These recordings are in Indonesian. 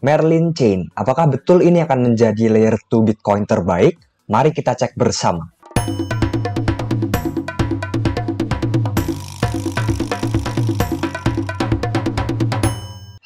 Merlin Chain, apakah betul ini akan menjadi layer 2 Bitcoin terbaik? Mari kita cek bersama.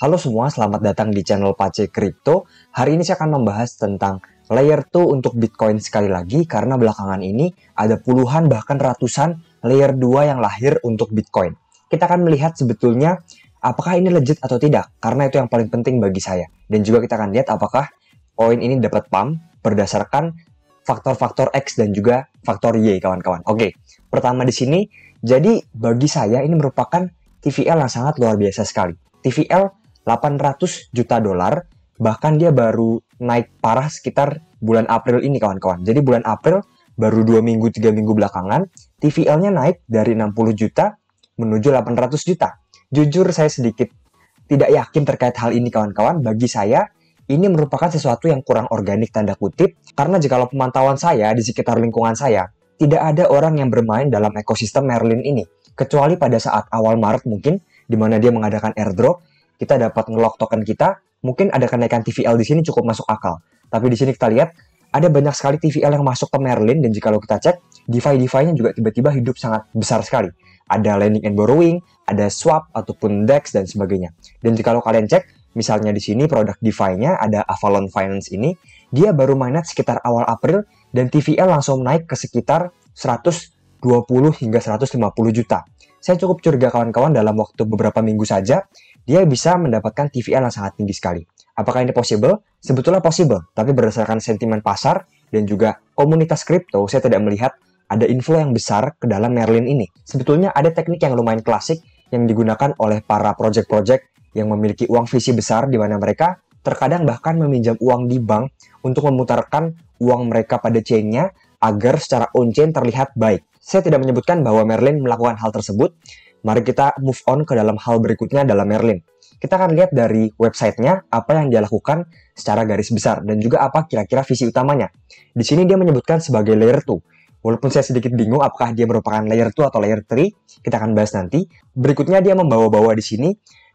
Halo semua, selamat datang di channel Pace Crypto. Hari ini saya akan membahas tentang layer 2 untuk Bitcoin sekali lagi, karena belakangan ini ada puluhan bahkan ratusan layer 2 yang lahir untuk Bitcoin. Kita akan melihat sebetulnya apakah ini legit atau tidak, karena itu yang paling penting bagi saya. Dan juga kita akan lihat apakah koin ini dapat pump berdasarkan faktor-faktor X dan juga faktor Y, kawan-kawan. Oke, pertama di sini, jadi bagi saya ini merupakan TVL yang sangat luar biasa sekali. TVL 800 juta dolar, bahkan dia baru naik parah sekitar bulan April ini, kawan-kawan. Jadi bulan April, baru 2 minggu, 3 minggu belakangan, TVL-nya naik dari 60 juta menuju 800 juta. Jujur saya sedikit tidak yakin terkait hal ini, kawan-kawan. Bagi saya, ini merupakan sesuatu yang kurang organik tanda kutip, karena jikalau pemantauan saya di sekitar lingkungan saya, tidak ada orang yang bermain dalam ekosistem Merlin ini. Kecuali pada saat awal Maret mungkin, di mana dia mengadakan airdrop, kita dapat ngelock token kita, mungkin ada kenaikan TVL di sini cukup masuk akal. Tapi di sini kita lihat, ada banyak sekali TVL yang masuk ke Merlin, dan jikalau kita cek, DeFi-nya juga tiba-tiba hidup sangat besar sekali. Ada lending and borrowing, ada swap ataupun DEX dan sebagainya. Dan jikalau kalian cek, misalnya di sini produk DeFi-nya ada Avalon Finance ini, dia baru mainnet sekitar awal April dan TVL langsung naik ke sekitar 120 hingga 150 juta. Saya cukup curiga, kawan-kawan, dalam waktu beberapa minggu saja dia bisa mendapatkan TVL yang sangat tinggi sekali. Apakah ini possible? Sebetulnya possible, tapi berdasarkan sentimen pasar dan juga komunitas kripto, saya tidak melihat ada inflow yang besar ke dalam Merlin ini. Sebetulnya ada teknik yang lumayan klasik yang digunakan oleh para project-project yang memiliki uang visi besar, di mana mereka terkadang bahkan meminjam uang di bank untuk memutarkan uang mereka pada chain-nya agar secara on-chain terlihat baik. Saya tidak menyebutkan bahwa Merlin melakukan hal tersebut. Mari kita move on ke dalam hal berikutnya dalam Merlin. Kita akan lihat dari websitenya apa yang dia lakukan secara garis besar dan juga apa kira-kira visi utamanya. Di sini dia menyebutkan sebagai layer 2. Walaupun saya sedikit bingung apakah dia merupakan layer 2 atau layer 3, kita akan bahas nanti. Berikutnya dia membawa-bawa di sini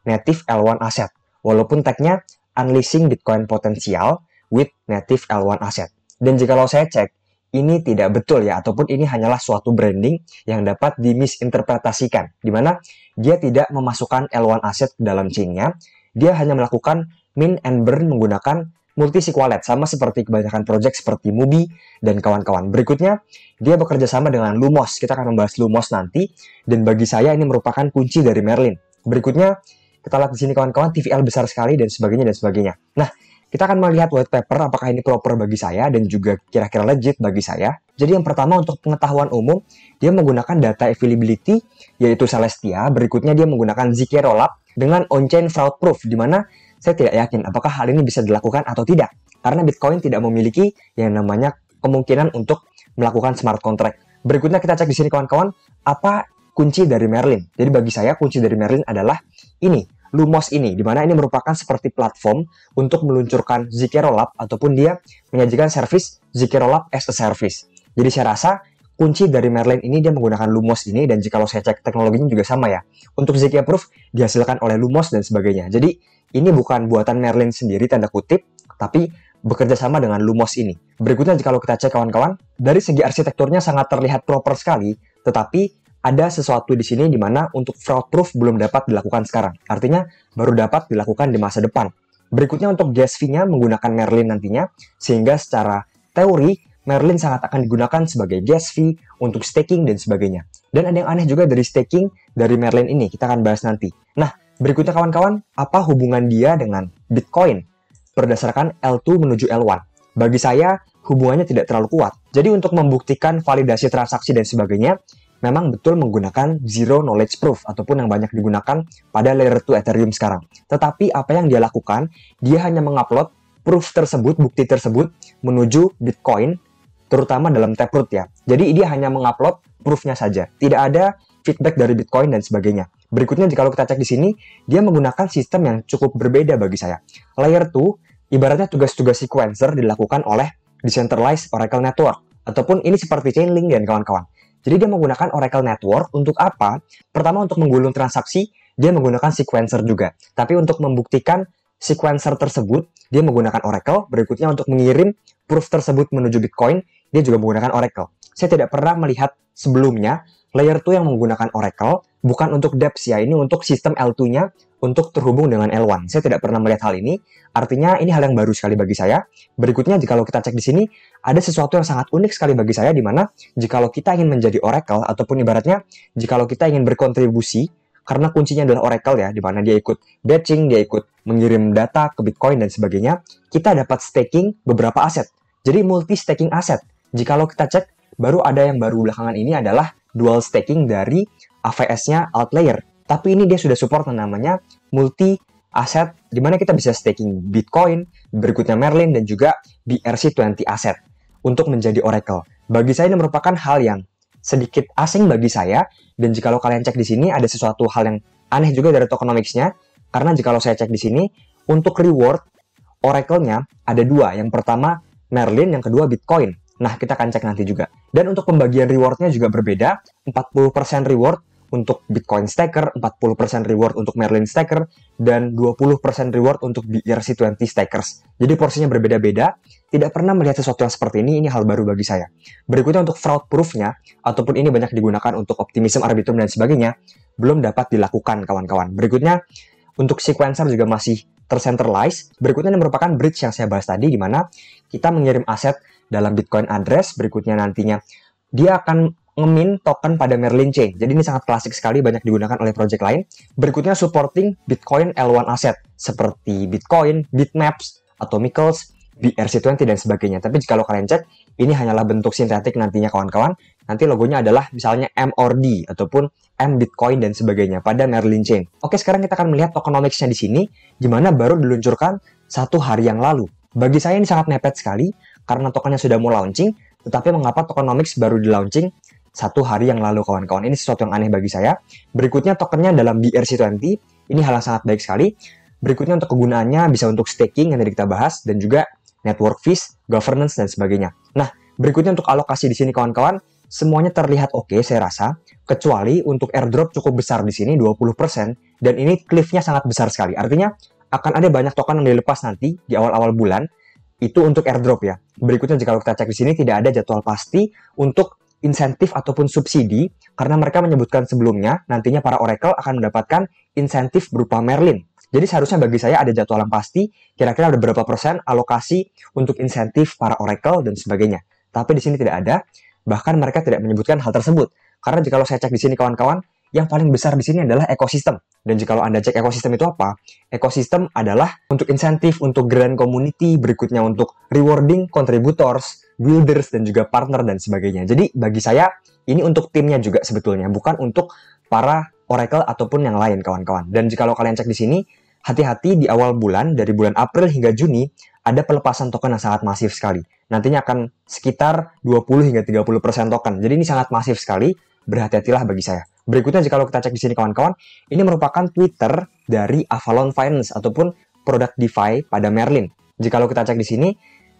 native L1 asset. Walaupun tagnya unleashing Bitcoin potential with native L1 asset. Dan jikalau saya cek, ini tidak betul ya, ataupun ini hanyalah suatu branding yang dapat dimisinterpretasikan, di mana dia tidak memasukkan L1 asset ke dalam chain-nya, dia hanya melakukan mint and burn menggunakan multi-sig wallet, sama seperti kebanyakan project seperti Mubi dan kawan-kawan. Berikutnya, dia bekerja sama dengan Lumos. Kita akan membahas Lumos nanti, dan bagi saya ini merupakan kunci dari Merlin. Berikutnya, kita lihat di sini, kawan-kawan, TVL besar sekali dan sebagainya dan sebagainya. Nah, kita akan melihat white paper apakah ini proper bagi saya dan juga kira-kira legit bagi saya. Jadi yang pertama untuk pengetahuan umum, dia menggunakan data availability yaitu Celestia. Berikutnya dia menggunakan ZK Rollup dengan on-chain fraud proof, di mana saya tidak yakin apakah hal ini bisa dilakukan atau tidak. Karena Bitcoin tidak memiliki yang namanya kemungkinan untuk melakukan smart contract. Berikutnya kita cek di sini, kawan-kawan, apa kunci dari Merlin. Jadi bagi saya kunci dari Merlin adalah ini. Lumos ini, di mana ini merupakan seperti platform untuk meluncurkan ZK Rollup ataupun dia menyajikan service ZK Rollup as a service. Jadi saya rasa kunci dari Merlin ini dia menggunakan Lumos ini, dan jikalau saya cek teknologinya juga sama ya. Untuk ZK Proof dihasilkan oleh Lumos dan sebagainya. Jadi ini bukan buatan Merlin sendiri tanda kutip, tapi bekerja sama dengan Lumos ini. Berikutnya jikalau kita cek, kawan-kawan, dari segi arsitekturnya sangat terlihat proper sekali, tetapi ada sesuatu di sini di mana untuk fraud proof belum dapat dilakukan sekarang. Artinya baru dapat dilakukan di masa depan. Berikutnya untuk gas fee-nya menggunakan Merlin nantinya, sehingga secara teori Merlin sangat akan digunakan sebagai gas fee untuk staking dan sebagainya. Dan ada yang aneh juga dari staking dari Merlin ini, kita akan bahas nanti. Nah, berikutnya, kawan-kawan, apa hubungan dia dengan Bitcoin berdasarkan L2 menuju L1? Bagi saya hubungannya tidak terlalu kuat. Jadi untuk membuktikan validasi transaksi dan sebagainya, memang betul menggunakan Zero Knowledge Proof ataupun yang banyak digunakan pada layer 2 Ethereum sekarang. Tetapi apa yang dia lakukan, dia hanya mengupload proof tersebut, bukti tersebut menuju Bitcoin, terutama dalam Taproot ya. Jadi dia hanya mengupload proofnya saja. Tidak ada feedback dari Bitcoin dan sebagainya. Berikutnya jika kita cek di sini, dia menggunakan sistem yang cukup berbeda bagi saya. Layer 2 ibaratnya tugas-tugas sequencer dilakukan oleh Decentralized Oracle Network, ataupun ini seperti Chainlink dan kawan-kawan. Jadi dia menggunakan Oracle Network untuk apa? Pertama untuk menggulung transaksi, dia menggunakan sequencer juga. Tapi untuk membuktikan sequencer tersebut, dia menggunakan Oracle. Berikutnya untuk mengirim proof tersebut menuju Bitcoin, dia juga menggunakan Oracle. Saya tidak pernah melihat sebelumnya layer 2 yang menggunakan Oracle, bukan untuk dApps ya, ini untuk sistem L2-nya untuk terhubung dengan L1. Saya tidak pernah melihat hal ini, artinya ini hal yang baru sekali bagi saya. Berikutnya, jika kita cek di sini, ada sesuatu yang sangat unik sekali bagi saya, di mana jika kita ingin menjadi Oracle, ataupun ibaratnya, jika kita ingin berkontribusi, karena kuncinya adalah Oracle ya, di mana dia ikut batching, dia ikut mengirim data ke Bitcoin dan sebagainya, kita dapat staking beberapa aset. Jadi multi-staking aset. Jika kita cek, baru ada yang baru belakangan ini adalah dual staking dari AVS-nya Altlayer. Tapi ini dia sudah support yang namanya multi aset, di mana kita bisa staking Bitcoin, berikutnya Merlin, dan juga BRC20 aset untuk menjadi Oracle. Bagi saya ini merupakan hal yang sedikit asing bagi saya, dan jika kalian cek di sini ada sesuatu hal yang aneh juga dari tokenomics-nya, karena jika saya cek di sini, untuk reward Oracle-nya ada dua. Yang pertama Merlin, yang kedua Bitcoin. Nah, kita akan cek nanti juga. Dan untuk pembagian reward-nya juga berbeda. 40% reward untuk Bitcoin staker, 40% reward untuk Merlin staker, dan 20% reward untuk BRC20 stakers. Jadi porsinya berbeda-beda. Tidak pernah melihat sesuatu yang seperti ini hal baru bagi saya. Berikutnya untuk fraud proof-nya, ataupun ini banyak digunakan untuk optimism, arbitrum, dan sebagainya, belum dapat dilakukan kawan-kawan. Berikutnya, untuk sequencer juga masih tercentralize. Berikutnya ini merupakan bridge yang saya bahas tadi, di mana kita mengirim aset dalam Bitcoin address. Berikutnya nantinya dia akan nge-mint token pada Merlin Chain. Jadi ini sangat klasik sekali, banyak digunakan oleh project lain. Berikutnya supporting Bitcoin L1 asset seperti Bitcoin, Bitmaps, Atomicals, BRC20 dan sebagainya. Tapi jika kalian cek, ini hanyalah bentuk sintetik nantinya kawan-kawan. Nanti logonya adalah misalnya MORD ataupun M Bitcoin dan sebagainya pada Merlin Chain. Oke, sekarang kita akan melihat tokenomics-nya di sini, di mana baru diluncurkan 1 hari yang lalu. Bagi saya ini sangat mepet sekali, karena tokennya sudah mau launching, tetapi mengapa tokenomics baru di launching 1 hari yang lalu kawan-kawan. Ini sesuatu yang aneh bagi saya. Berikutnya tokennya dalam BRC20, ini hal yang sangat baik sekali. Berikutnya untuk kegunaannya bisa untuk staking yang tadi kita bahas, dan juga network fees, governance, dan sebagainya. Nah, berikutnya untuk alokasi di sini kawan-kawan, semuanya terlihat oke saya rasa, kecuali untuk airdrop cukup besar di sini 20%, dan ini cliff-nya sangat besar sekali. Artinya akan ada banyak token yang dilepas nanti di awal-awal bulan, itu untuk airdrop ya. Berikutnya jika kita cek di sini tidak ada jadwal pasti untuk insentif ataupun subsidi, karena mereka menyebutkan sebelumnya nantinya para Oracle akan mendapatkan insentif berupa Merlin. Jadi seharusnya bagi saya ada jadwal yang pasti, kira-kira ada berapa persen alokasi untuk insentif para Oracle dan sebagainya. Tapi di sini tidak ada, bahkan mereka tidak menyebutkan hal tersebut. Karena jika saya cek di sini kawan-kawan, yang paling besar di sini adalah ekosistem. Dan jika Anda cek ekosistem itu apa? Ekosistem adalah untuk insentif, untuk grand community, berikutnya untuk rewarding contributors, builders, dan juga partner dan sebagainya. Jadi bagi saya, ini untuk timnya juga sebetulnya, bukan untuk para Oracle ataupun yang lain kawan-kawan. Dan jika kalian cek di sini, hati-hati di awal bulan, dari bulan April hingga Juni, ada pelepasan token yang sangat masif sekali. Nantinya akan sekitar 20 hingga 30% token. Jadi ini sangat masif sekali, berhati-hatilah bagi saya. Berikutnya jika kita cek di sini kawan-kawan, ini merupakan Twitter dari Avalon Finance ataupun produk DeFi pada Merlin. Jika kita cek di sini,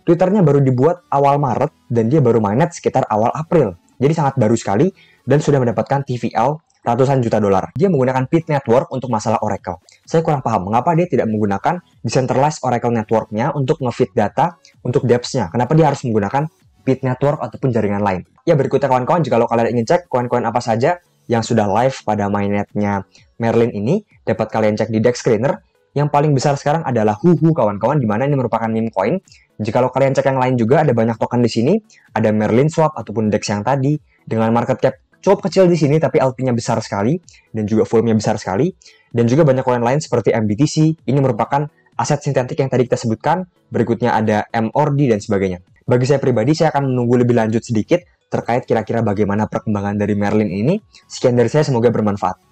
Twitternya baru dibuat awal Maret dan dia baru mainnet sekitar awal April. Jadi sangat baru sekali dan sudah mendapatkan TVL ratusan juta dolar. Dia menggunakan Pit Network untuk masalah Oracle. Saya kurang paham mengapa dia tidak menggunakan decentralized Oracle Network-nya untuk nge-feed data untuk dApps-nya. Kenapa dia harus menggunakan Pit Network ataupun jaringan lain. Ya berikutnya kawan-kawan, jika kalian ingin cek koin-koin apa saja yang sudah live pada mainnetnya Merlin ini, dapat kalian cek di DEX Screener. Yang paling besar sekarang adalah Huhu kawan-kawan, di mana ini merupakan meme coin. Jika kalian cek yang lain juga ada banyak token di sini, ada Merlin Swap ataupun DEX yang tadi dengan market cap cukup kecil di sini tapi LP-nya besar sekali dan juga volume-nya besar sekali. Dan juga banyak koin lain seperti MBTC, ini merupakan aset sintetik yang tadi kita sebutkan. Berikutnya ada MORD dan sebagainya. Bagi saya pribadi, saya akan menunggu lebih lanjut sedikit terkait kira-kira bagaimana perkembangan dari Merlin ini. Sekian dari saya, semoga bermanfaat.